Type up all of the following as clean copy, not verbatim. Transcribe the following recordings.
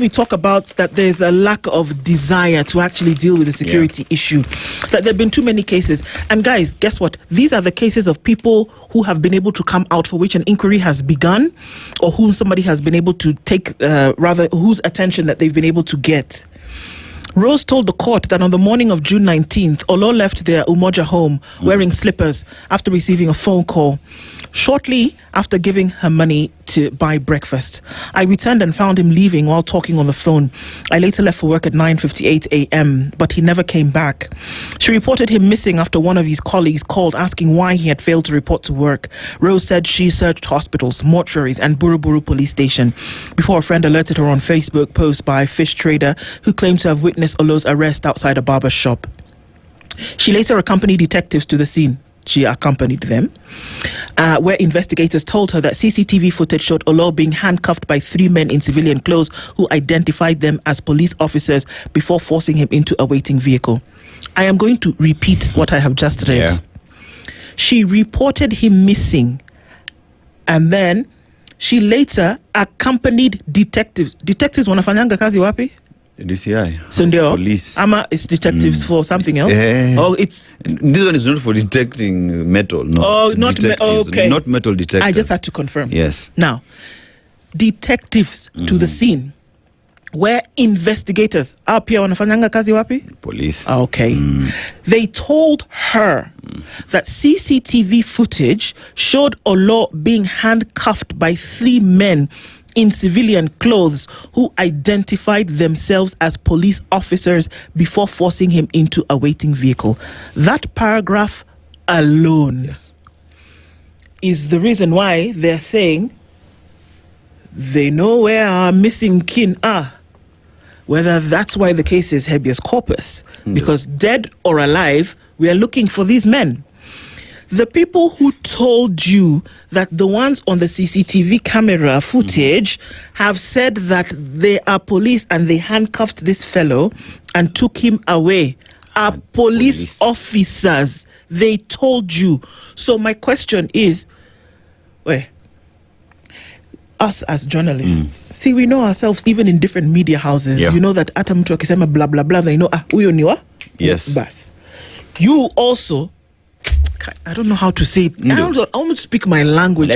we talk about that there's a lack of desire to actually deal with the security issue, that there have been too many cases. And guys, guess what? These are the cases of people who have been able to come out for which an inquiry has begun, or whom somebody has been able to take, whose attention that they've been able to get. Rose told the court that on the morning of June 19th, Olo left their Umoja home wearing slippers after receiving a phone call. Shortly after giving her money to buy breakfast, I returned and found him leaving while talking on the phone. I later left for work at 9:58 a.m., but he never came back. She reported him missing after one of his colleagues called asking why he had failed to report to work. Rose said she searched hospitals, mortuaries, and Buruburu police station before a friend alerted her on Facebook post by a fish trader who claimed to have witnessed Olo's arrest outside a barber shop. She later accompanied detectives to the scene. She accompanied them, where investigators told her that CCTV footage showed Olo being handcuffed by 3 men in civilian clothes who identified them as police officers before forcing him into a waiting vehicle. I am going to repeat what I have just read. Yeah. She reported him missing, and then she later accompanied detectives. Detectives wanafanyanga kazi wapi? DCI. So police. Ama is detectives for something else? Oh, it's... This one is not for detecting metal. No. Oh, not okay. Not metal detectors. I just had to confirm. Yes. Now, detectives to the scene where investigators pia wanafanyanga kazi wapi? Police. Okay. They told her that CCTV footage showed Olo being handcuffed by 3 men in civilian clothes who identified themselves as police officers before forcing him into a waiting vehicle. That paragraph alone is the reason why they're saying they know where our missing kin are. Whether that's why the case is habeas corpus, because dead or alive, we are looking for these men. The people who told you that the ones on the CCTV camera footage have said that they are police and they handcuffed this fellow and took him away are police officers. They told you. So my question is, us as journalists, see, we know ourselves even in different media houses. You know that ata mtu akisema blah blah blah, they know huyo ni wa? Yes. Bas. You also, I don't know how to say it. No. I almost speak my language.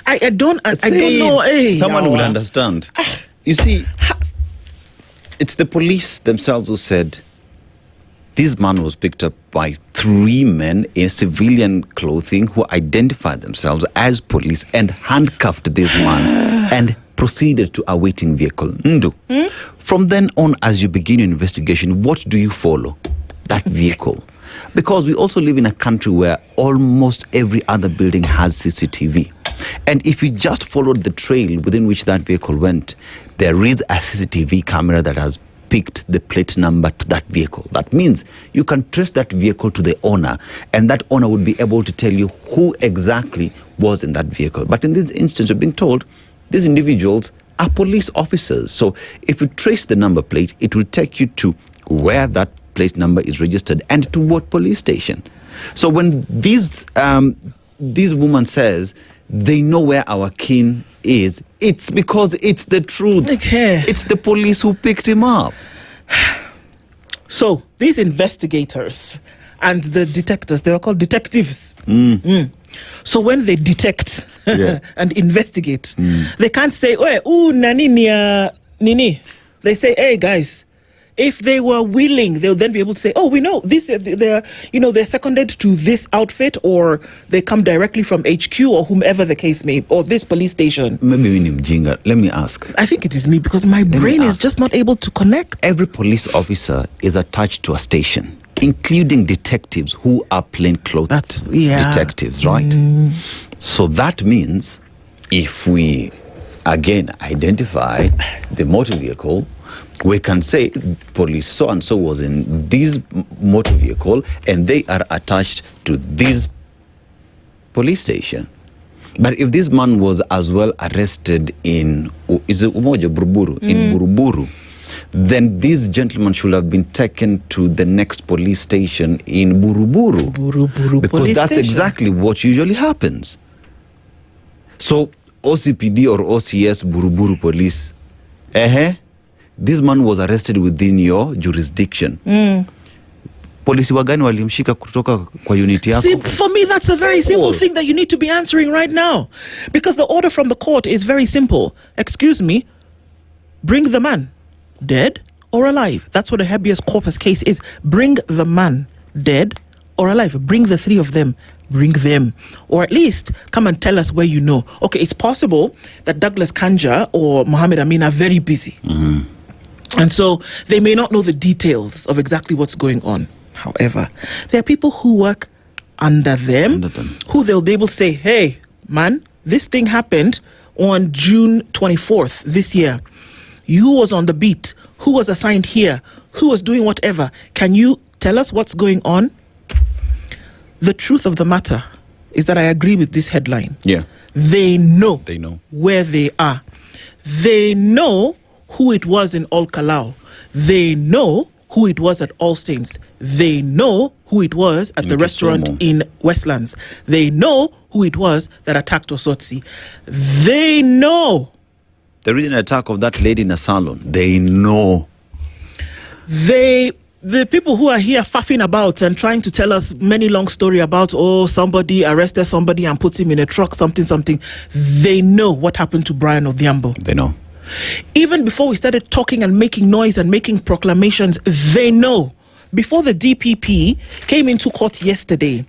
I don't know. Hey, someone will understand. You see, it's the police themselves who said this man was picked up by 3 men in civilian clothing who identified themselves as police and handcuffed this man and proceeded to a waiting vehicle. Ndu. From then on, as you begin your investigation, what do you follow? That vehicle. Because we also live in a country where almost every other building has CCTV. And if you just followed the trail within which that vehicle went, there is a CCTV camera that has picked the plate number to that vehicle. That means you can trace that vehicle to the owner, and that owner would be able to tell you who exactly was in that vehicle. But in this instance, you're being told these individuals are police officers. So if you trace the number plate, it will take you to where that plate number is registered and to what police station. So when this woman says they know where our kin is, it's because it's the truth. It's the police who picked him up. So these investigators and the detectives, they were called detectives. So when they detect and investigate, they can't say, nini. They say, hey guys, if they were willing, they'll then be able to say, oh, we know this, they're seconded to this outfit, or they come directly from HQ or whomever the case may be, or this police station. Maybe Mjinga. Let me ask. I think it is me, because my brain is just not able to connect. Every police officer is attached to a station, including detectives who are plainclothes detectives, right? So that means if we, again, identify the motor vehicle, we can say police so-and-so was in this motor vehicle and they are attached to this police station. But if this man was as well arrested in Buruburu, in Buruburu, then this gentleman should have been taken to the next police station in Buruburu. Because that's exactly what usually happens. So OCPD or OCS Buruburu police, this man was arrested within your jurisdiction. Polisi wagani walimshika kutoka kwa unit yako? See, for me, that's a very simple thing that you need to be answering right now. Because the order from the court is very simple. Excuse me, bring the man, dead or alive. That's what a habeas corpus case is. Bring the man, dead or alive. Bring the three of them. Bring them. Or at least come and tell us where you know. Okay, it's possible that Douglas Kanja or Mohammed Amin are very busy. And so they may not know the details of exactly what's going on. However, there are people who work under them, who they'll be able to say, hey, man, this thing happened on June 24th this year. You was on the beat. Who was assigned here? Who was doing whatever? Can you tell us what's going on? The truth of the matter is that I agree with this headline. Yeah. They know where they are. They know who it was in Ol Kalau. They know who it was at All Saints. They know who it was at the restaurant in Westlands. They know who it was that attacked Osotsi. They know. The recent attack of that lady in a salon. They know. The people who are here faffing about and trying to tell us many long story about, somebody arrested somebody and put him in a truck, something. They know what happened to Brian Odhiambo. They know. Even before we started talking and making noise and making proclamations, they know. Before the DPP came into court yesterday,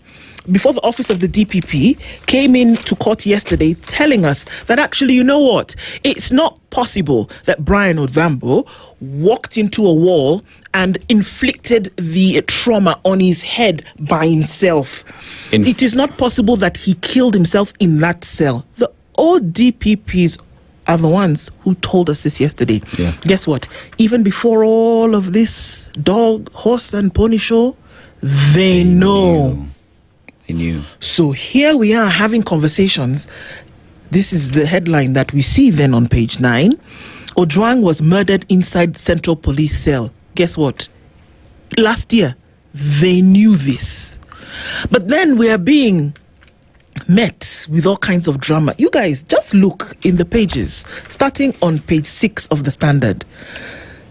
before the office of the DPP came into court yesterday telling us that actually, you know what? It's not possible that Brian Odhiambo walked into a wall and inflicted the trauma on his head by himself. It is not possible that he killed himself in that cell. The old DPPs are the ones who told us this yesterday. Yeah. Guess what? Even before all of this dog, horse and pony show, they know. They knew. So here we are having conversations. This is the headline that we see then on page 9. Ojwang was murdered inside Central Police cell. Guess what? Last year, they knew this. But then we are being met with all kinds of drama. You guys, just look in the pages, starting on page 6 of the Standard.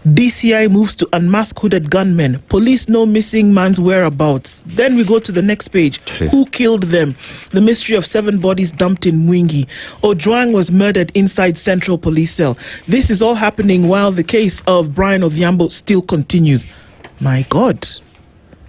DCI moves to unmask hooded gunmen. Police know missing man's whereabouts. Then we go to the next page. Who killed them? The mystery of 7 bodies dumped in Mwingi. Ojwang was murdered inside Central Police cell. This is all happening while the case of Brian Odhiambo still continues. My God.